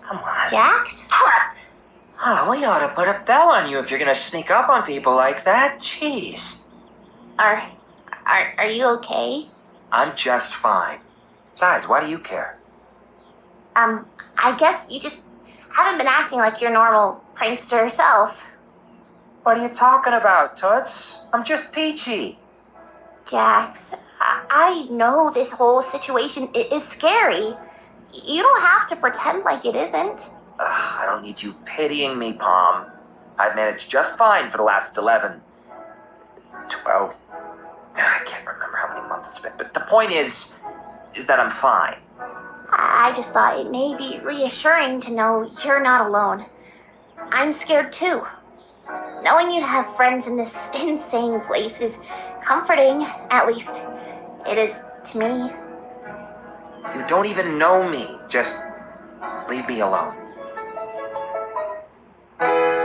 Come on. Jax? Oh, we ought to put a bell on you if you're gonna sneak up on people like that. Jeez. Are you okay? I'm just fine. Besides, why do you care? I guess you just haven't been acting like your normal prankster self. What are you talking about, Toots? I'm just peachy. Jax, I know this whole situation is scary. You don't have to pretend like it isn't. Ugh, I don't need you pitying me, Palm. I've managed just fine for the last 11, 12, I can't remember how many months it's been, but the point is that I'm fine. I just thought it may be reassuring to know you're not alone. I'm scared too. Knowing you have friends in this insane place is comforting, at least it is to me. You don't even know me. Just leave me alone.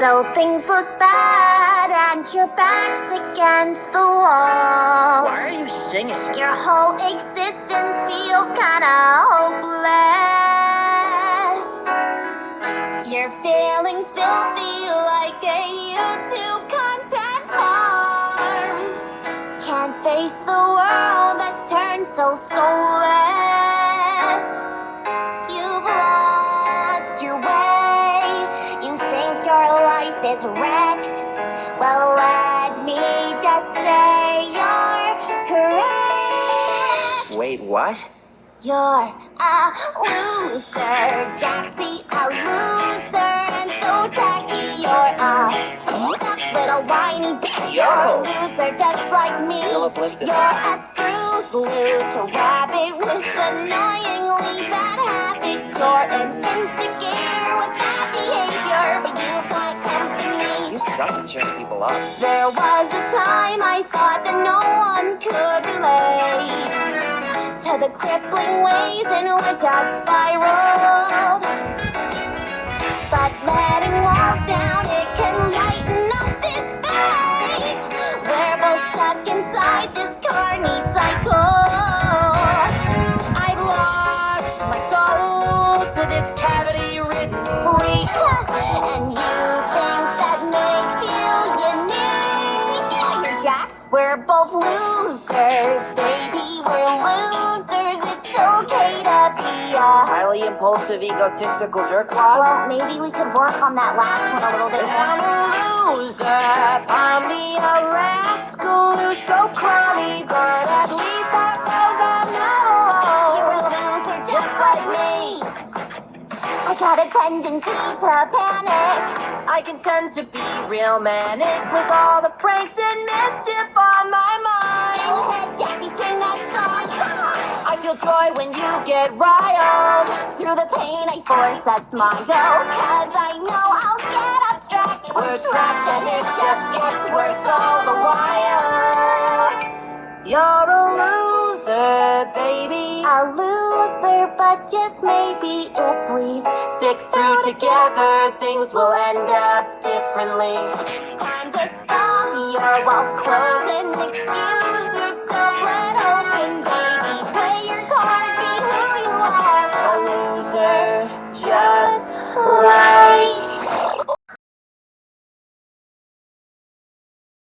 So things look bad and your back's against the wall. Why are you singing? Your whole existence feels kinda hopeless. You're feeling filthy like a YouTube content farm. Can't face the world that's turned so soulless. You've lost your way. You think your life is wrecked. Well, let me just say you're correct. Wait, what? You're a loser, Jaxie, a loser, and so tacky. You're a little whiny bitch. You're a loser just like me. You're a spruce loose rabbit with annoyingly bad habits. You're an instigator with bad behavior, but you've got company. You suck at cheering people up. There was a time I thought that no one could relate to the crippling ways in which I've spiraled. But letting walls down, it can lighten up this fight. We're both stuck inside this carny cycle. I've lost my soul to this cavity ridden freak. And you think that makes you unique? Yeah, you're Jax. We're both losers, baby. We're losers. It's okay to be a Highly impulsive, egotistical jerkwad? well, maybe we could work on that last one a little bit I'm more. a loser. I'm the rascal who's so crummy, but at least I suppose I'm not alone. You're a loser just like me. I got a tendency to panic. I can tend to be real manic with all the pranks and mischief on my mind. Go ahead, Jaxie, sing that song. Come on. I feel joy when you get riled. Through the pain, I force a smile. Cause I know I'll get abstract. We're trapped and it just gets worse all the while. You're a loser, baby. A loser, but just maybe if we Stick through together, things will end up differently. it's time to stop your walls closing. Excuse